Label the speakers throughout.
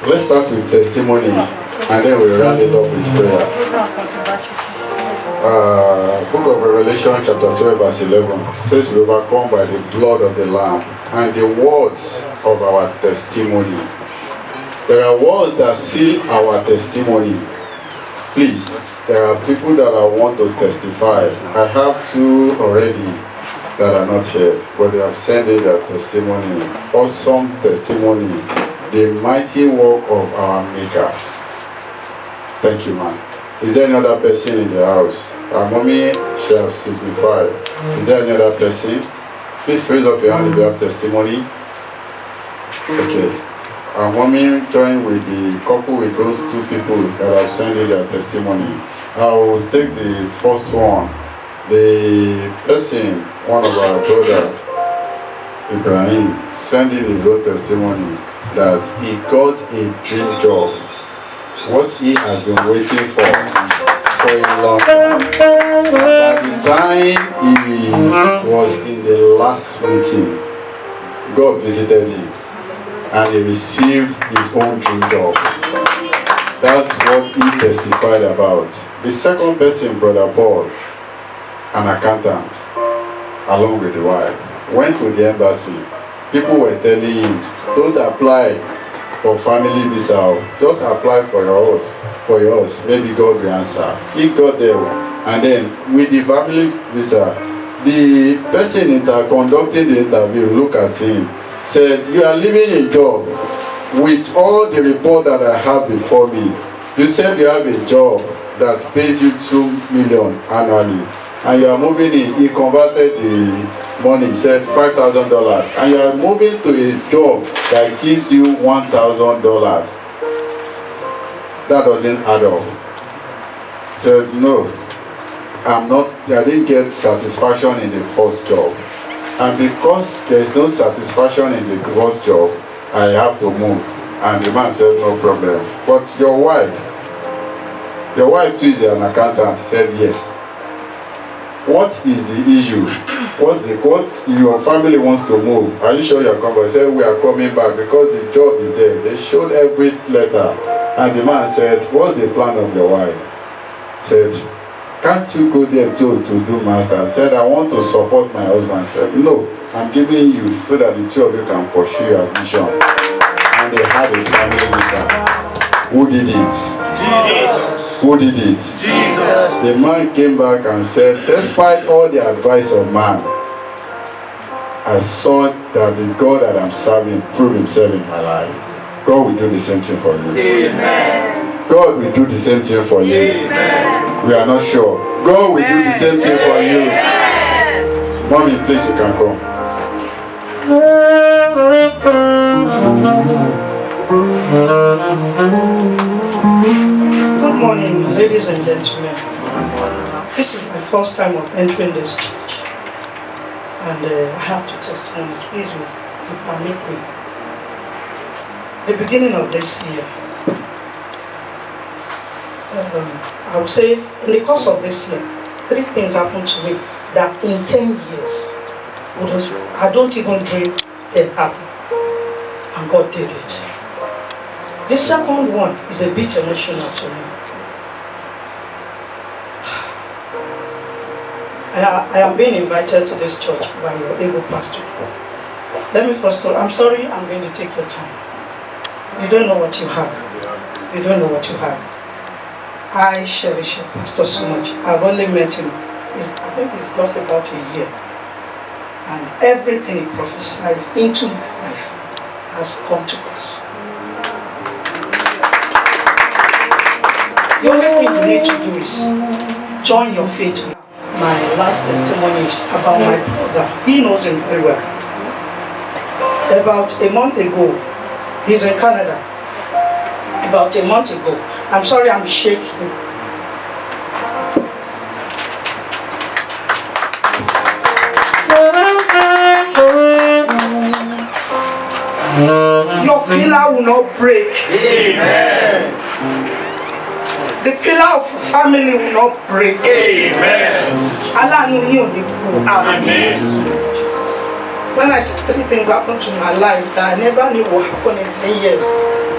Speaker 1: Let's start with testimony and then we'll round it up with prayer. Book of Revelation chapter 12 verse 11 says we overcome by the blood of the Lamb and the words of our testimony. There are words that seal our testimony. Please, there are people that I want to testify. I have two already that are not here, but they have sent in their testimony. Awesome testimony. The mighty work of our Maker. Thank you, man. Is there another person in the house? Our mommy shall signify. Is there another person? Please raise up your hand if you have testimony. Okay. Our mommy joined with the couple with those two people that have sent in their testimony. I will take the first one. The person, one of our brother, Ibrahim, sending his own testimony that he got a dream job. What he has been waiting for a long time. By the time he was in the last meeting, God visited him and he received his own dream job. That's what he testified about. The second person, Brother Paul, an accountant, along with the wife, went to the embassy. People were telling him, don't apply for family visa, just apply for yours. Maybe God will answer. He got there, and then with the family visa, the person conducting the interview looked at him, said, you are leaving a job with all the report that I have before me. You said you have a job that pays you 2 million annually, and you are moving in. He converted the money, he said $5,000, and you are moving to a job that gives you $1,000. That doesn't add up. He said, no, I didn't get satisfaction in the first job. And because there's no satisfaction in the first job, I have to move. And the man said, no problem. But your wife too is an accountant, said yes. What is the issue? What your family wants to move? Are you sure you're coming? I said, we are coming back because the job is there. They showed every letter. And the man said, what's the plan of your wife? Said, can't you go there too to do master? Said, I want to support my husband. Said, no, I'm giving you so that the two of you can pursue your vision. And they had a family visa. Who did it? Jesus. Who did it? Jesus. The man came back and said, despite all the advice of man, I saw that the God that I'm serving proved himself in my life. God will do the same thing for you. Amen. God will do the same thing for you. Amen. We are not sure. God will do the same thing for you. Amen. Mommy, please, you can come.
Speaker 2: Good morning, ladies and gentlemen. This is my first time of entering this church, and I have two testimonies. Please, permit me. The beginning of this year, I would say, in the course of this year, 3 things happened to me that in 10 years, I don't even dream it happened, and God did it. The second one is a bit emotional to me. I am being invited to this church by your able pastor. Let me first go, I'm sorry, I'm going to take your time. You don't know what you have. You don't know what you have. I cherish your pastor so much. I've only met him, I think it's just about a year. And everything he prophesied into my life has come to pass. The only thing you need to do is join your faith. My last testimony is about my brother. He knows him very well. About a month ago, he's in Canada. About a month ago, I'm sorry I'm shaking. Your pillar will not break. Amen. The pillar of family will not break. Amen. Amen. When I said 3 things happened to my life that I never knew what happened in 10 years,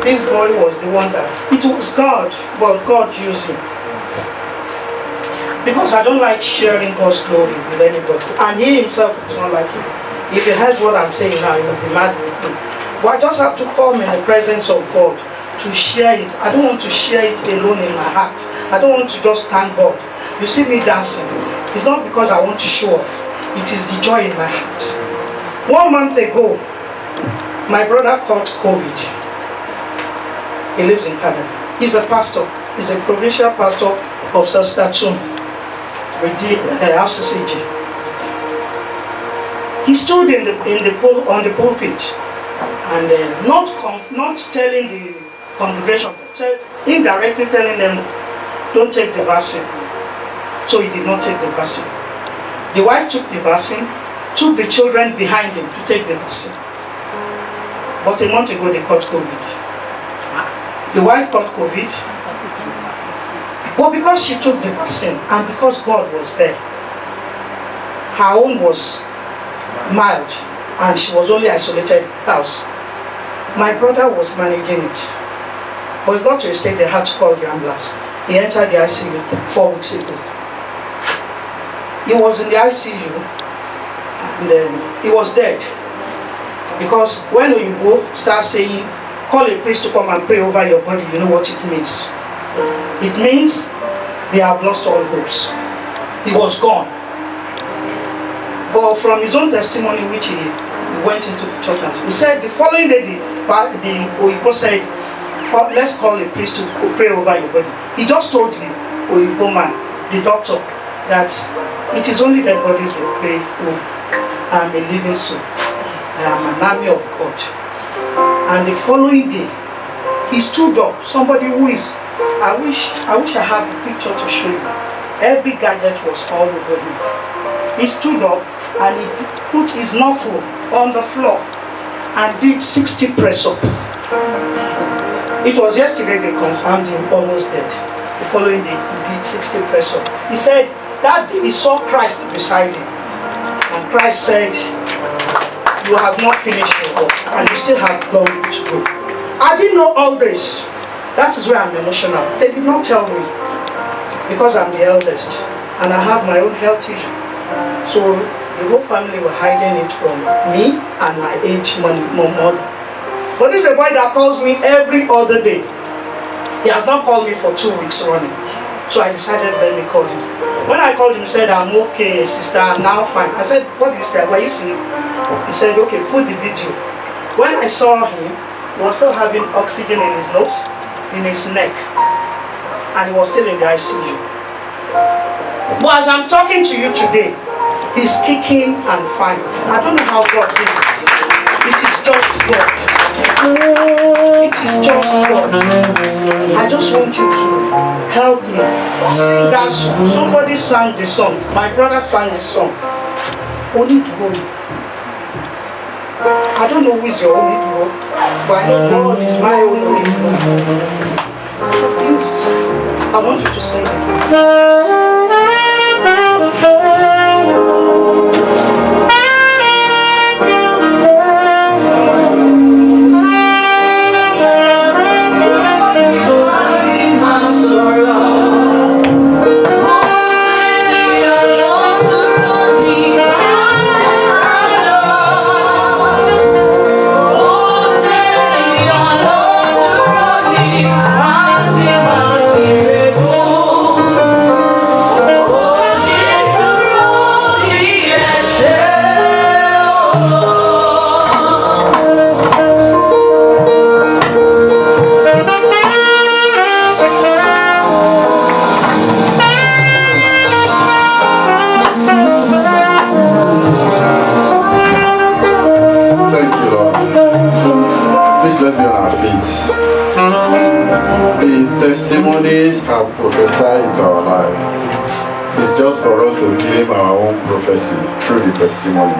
Speaker 2: this boy was the one that, it was God, but God used him. Because I don't like sharing God's glory with anybody. And he himself does not like it. If he hears what I'm saying now, he will be mad with me. But I just have to come in the presence of God to share it. I don't want to share it alone in my heart. I don't want to just thank God. You see me dancing. It's not because I want to show off. It is the joy in my heart. 1 month ago, my brother caught COVID. He lives in Canada. He's a pastor. He's a provincial pastor of Saskatoon, RCCG. He stood on the pulpit and not telling the congregation, but indirectly telling them, don't take the vaccine. So he did not take the vaccine. The wife took the vaccine, took the children behind him to take the vaccine. But a month ago they caught COVID. The wife caught COVID. But because she took the vaccine and because God was there, her own was mild and she was only isolated in the house. My brother was managing it. But he got to a stage they had to call the ambulance. He entered the ICU 4 weeks ago. He was in the ICU and he was dead. Because when you start saying, call a priest to come and pray over your body, you know what it means. It means they have lost all hopes. He was gone. But from his own testimony, which he went into the church, he said the following day, the Oyibo said, let's call a priest to pray over your body. He just told the Oyibo man, the doctor, that it is only dead bodies will pray over. I am a living soul. I am an army of God. And the following day, he stood up. Somebody who is, I wish I had a picture to show you. Every gadget was all over him. He stood up and he put his knuckle on the floor and did 60 press up. It was yesterday they confirmed him almost dead. The following day he did 60 press up. He said that day he saw Christ beside him. And Christ said, you have not finished your work and you still have long to go. I didn't know all this. That is where I'm emotional. They did not tell me because I'm the eldest and I have my own health issue. So the whole family were hiding it from me and my aged mother. But this is a boy that calls me every other day. He has not called me for 2 weeks running. So I decided let me call him. When I called him, he said, I'm okay, sister, I'm now fine. I said, what do you say? Were you sleep? He said, okay, put the video. When I saw him, he was still having oxygen in his nose, in his neck, and he was still in the ICU. But as I'm talking to you today, he's kicking and fine. I don't know how God did it. It is just God. It is just God. I just want you to help me sing that song. Somebody sang the song. My brother sang the song. Only to go. I don't know who is your only to go, but I know God is my own only to go. Please, I want you to sing it.
Speaker 1: Testimonies are prophesied into our life. It's just for us to claim our own prophecy through the testimony.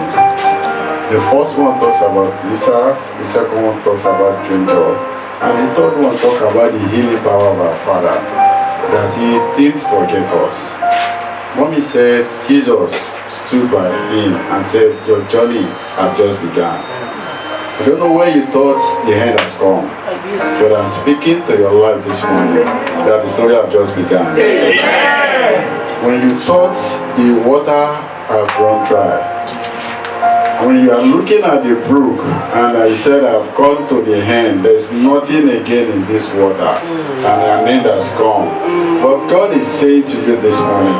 Speaker 1: The first one talks about Lisa, the second one talks about dream job, and the third one talks about the healing power of our Father, that He didn't forget us. Mommy said Jesus stood by him and said, your journey have just begun. I don't know where you thought the end has come, but I'm speaking to your life this morning that the story have just begun. When you thought the water have run dry, when you are looking at the brook and I said I've come to the end, there's nothing again in this water and an end has come. But God is saying to you this morning,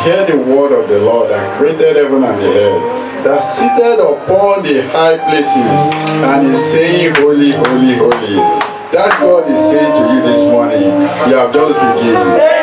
Speaker 1: hear the word of the Lord that created heaven and the earth, that seated upon the high places and is saying, holy, holy, holy. That God is saying to you this morning, you have just begun.